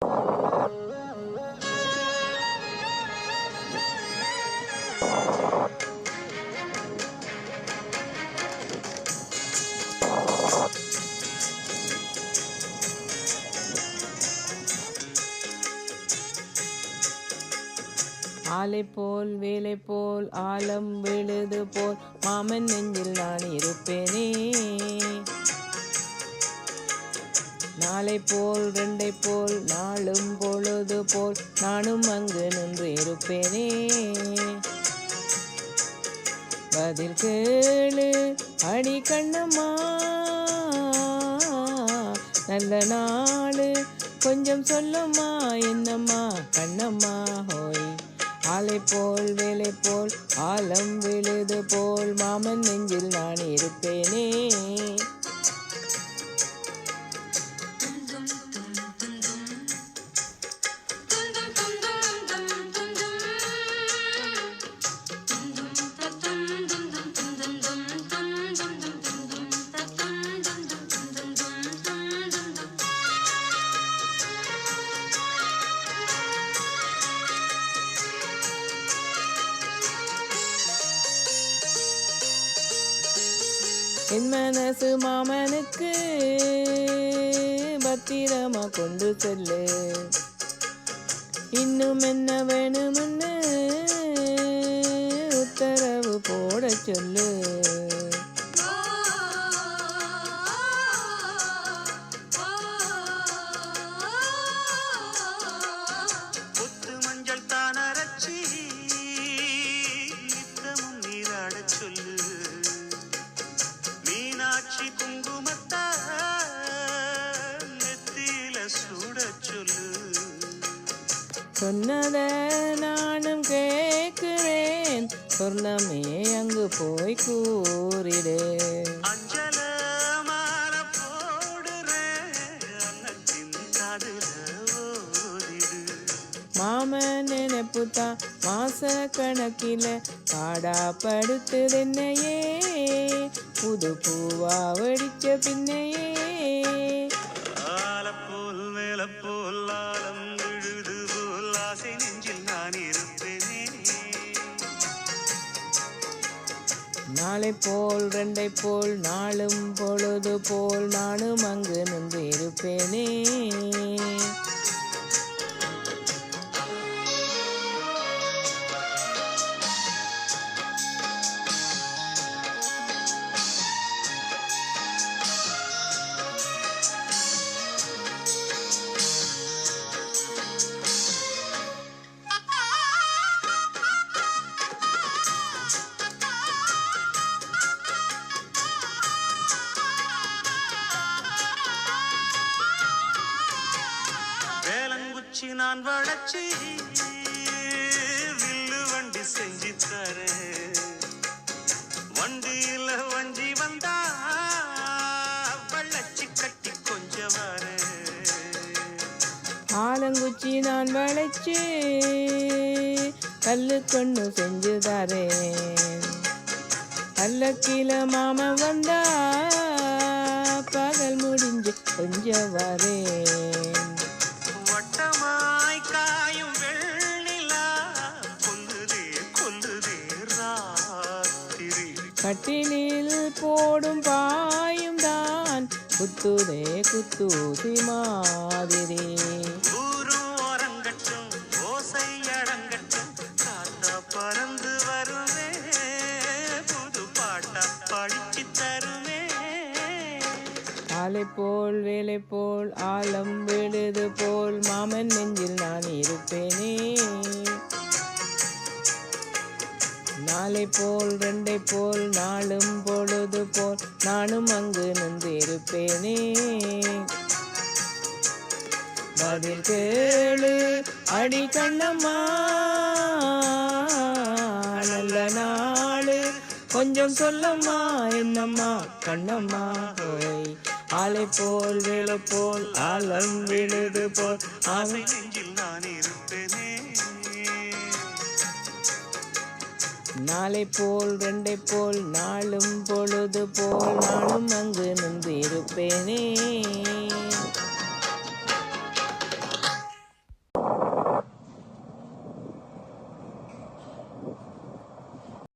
ஆலை போல் வேலை போல் ஆலம் விழுது போல் மாமன் நெஞ்சில் நான் இருப்பேனே. நாளை போல் ரெண்டை போல் நாளும் பொழுது போல் நானும் அங்கு நின்று இருப்பேனே. பதில் கேளு அடி கண்ணம்மா, நல்ல நாளு கொஞ்சம் சொல்லுமா என்னம்மா கண்ணம்மா ஹோய். ஆலை போல் வேலை போல் ஆலம் விழுது போல் மாமன் நெஞ்சில் நான் இருப்பேனே. என் மனசு மாமனுக்கு பத்திரமா கொண்டு செல்லு. இன்னும் என்ன வேணும்னு உத்தரவு போட சொல்லு. புத்து மஞ்சள் தான் அரைச்சி நித்தமும் நீராட சொல்லு. மீனாட்சி குங்குமத்தா நெத்தியில சூட சொல்லு. சொன்னத நானும் கேட்கிறேன், சொர்ணமே அங்கு போய் கூறிடு. அஞ்சல மாலை போடுறேன், அன்னத்தின் காதுல ஓதிடு. மாமன் நினைப்புத்தான் மாச கணக்கில பாடாப்படுத்துதென்னையே, புது பூவா வெடிச்ச பின்னையே. ஆலப்போல் மேலப்போல் ஆலம் விழுது போல் ஆசை நெஞ்சில் நான் இருப்பேனே. நாளை போல் ரெண்டை போல் நாளும் பொழுது போல் நானும் அங்கு நின்று இருப்பேனே. வேலங்குச்சி நான் வளச்சி வில்லு வண்டி செஞ்சு தரேன். வண்டியில வஞ்சி வந்தா வள்ளச்சி கட்டி கொஞ்சம் வரேன். ஆலங்குச்சி நான் வளைச்சு கல்லு கொண்டு செஞ்சு தரேன். பல்லக்கில மாமன் வந்தா பகல் முடிஞ்சு கொஞ்சம் வரேன். வட்டமாய் காயும் வெள்ளிலா கொல்லுதே கொல்லுதே ராத்திரி. கட்டிலில் போடும் பாயும் தான் குத்துதே குத்தூசி மாதிரி. ஊரும் ஓரங்கட்டும் ஓசை அடங்கட்டும், காத்தா பறந்து வருவே புது பாட்டா படிச்சு தருவே. ஆலை போல் வேலை போல் ஆலம் விழுது போல் மாமன் நெஞ்சில் நான் இருப்பேனே. நாளை போல் ரெண்டை போல் நாளும் பொழுது போல் நானும் அங்கு நின்று இருப்பேனே. பதில் கேளு அடி கண்ணம்மா, நல்ல நாளு கொஞ்சம் சொல்லம்மா என்னம்மா கண்ணம்மா ஹோய். ஆலை போல் வேலை போல் ஆலம் விழுது போல் ஆசை நெஞ்சில் நான் இருப்பேனே. நாளை போல் ரெண்டை போல் நாளும் பொழுது போல் நானும் அங்கு நின்று இருப்பேனே.